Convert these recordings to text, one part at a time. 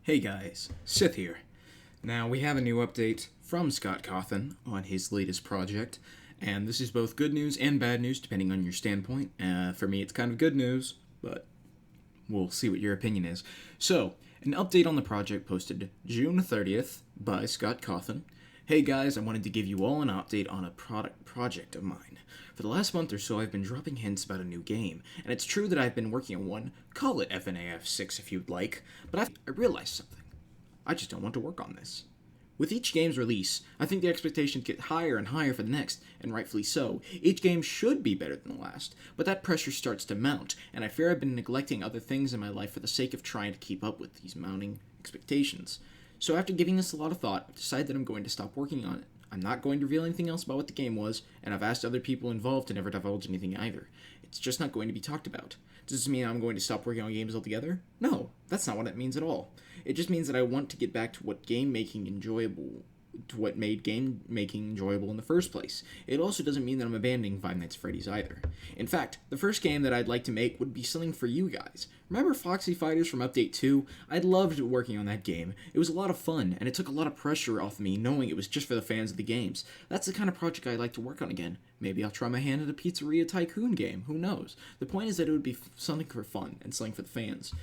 Hey guys, Sith here. Now, we have a new update from Scott Cawthon on his latest project, and this is both good news and bad news depending on your standpoint. For me, it's kind of good news, but we'll see what your opinion is. So, an update on the project posted June 30th by Scott Cawthon. Hey guys, I wanted to give you all an update on a project of mine. For the last month or so, I've been dropping hints about a new game, and it's true that I've been working on one. Call it FNAF 6 if you'd like, but I realized something. I just don't want to work on this. With each game's release, I think the expectations get higher and higher for the next, and rightfully so. Each game should be better than the last, but that pressure starts to mount, and I fear I've been neglecting other things in my life for the sake of trying to keep up with these mounting expectations. So after giving this a lot of thought, I've decided that I'm going to stop working on it. I'm not going to reveal anything else about what the game was, and I've asked other people involved to never divulge anything either. It's just not going to be talked about. Does this mean I'm going to stop working on games altogether? No, that's not what it means at all. It just means that I want to get back to what made game making enjoyable in the first place. It also doesn't mean that I'm abandoning Five Nights at Freddy's either. In fact, the first game that I'd like to make would be something for you guys. Remember Foxy Fighters from Update 2? I loved working on that game. It was a lot of fun, and it took a lot of pressure off me knowing it was just for the fans of the games. That's the kind of project I'd like to work on again. Maybe I'll try my hand at a Pizzeria Tycoon game, who knows? The point is that it would be something for fun and something for the fans.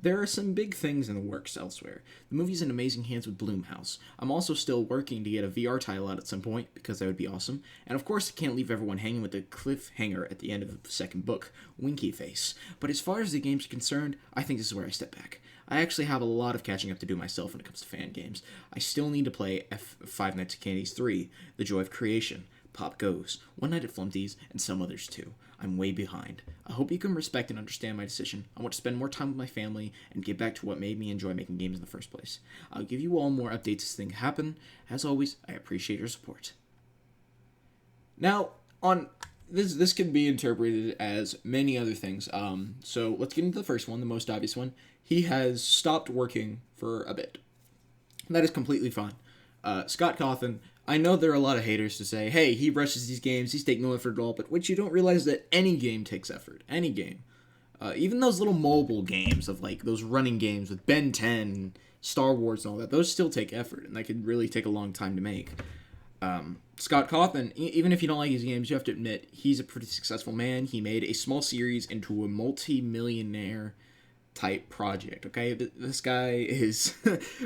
There are some big things in the works elsewhere. The movie's in amazing hands with Blumhouse. I'm also still working to get a VR title out at some point, because that would be awesome. And of course, I can't leave everyone hanging with the cliffhanger at the end of the second book, Winky Face. But as far as the games are concerned, I think this is where I step back. I actually have a lot of catching up to do myself when it comes to fan games. I still need to play Five Nights at Candy's 3, The Joy of Creation, Pop Goes, One Night at Flumpty's, and some others too. I'm way behind. I hope you can respect and understand my decision. I want to spend more time with my family and get back to what made me enjoy making games in the first place. I'll give you all more updates as things happen. As always, I appreciate your support. Now, on this can be interpreted as many other things. So let's get into the first one, the most obvious one. He has stopped working for a bit. That is completely fine. Scott Cawthon, I know there are a lot of haters to say, hey, he rushes these games, he's taking no effort at all, but what you don't realize is that any game takes effort. Any game. Even those little mobile games of, like, those running games with Ben 10, Star Wars and all that, those still take effort, and that could really take a long time to make. Scott Cawthon, even if you don't like his games, you have to admit, he's a pretty successful man. He made a small series into a multi-millionaire type project, okay? This guy is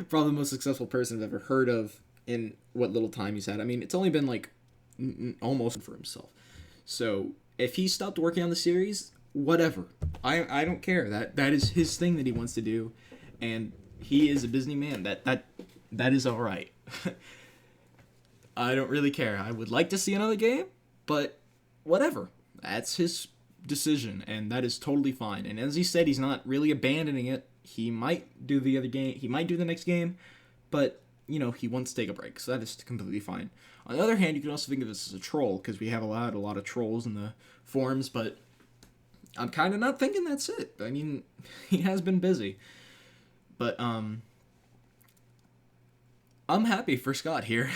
probably the most successful person I've ever heard of in what little time he's had. I mean, it's only been like almost for himself. So if he stopped working on the series, whatever. I don't care. That is his thing that he wants to do, and he is a Disney man. That is all right. I don't really care. I would like to see another game, but whatever. That's his decision, and that is totally fine. And as he said, he's not really abandoning it. He might do the other game. He might do the next game, but you know, he wants to take a break, so that is completely fine. On the other hand, you can also think of this as a troll, because we have a lot of trolls in the forums, but I'm kind of not thinking that's it. I mean, he has been busy. But, I'm happy for Scott here.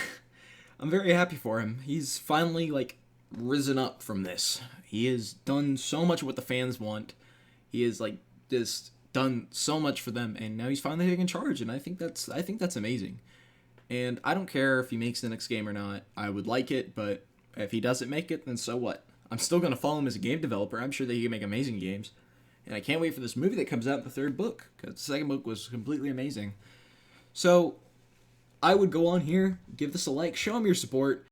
I'm very happy for him. He's finally, like, risen up from this. He has done so much what the fans want. He has, like, just done so much for them, and now he's finally taking charge, and I think that's amazing. And I don't care if he makes the next game or not. I would like it, but if he doesn't make it, then so what? I'm still going to follow him as a game developer. I'm sure that he can make amazing games. And I can't wait for this movie that comes out in the third book, because the second book was completely amazing. So, I would go on here, give this a like, show him your support.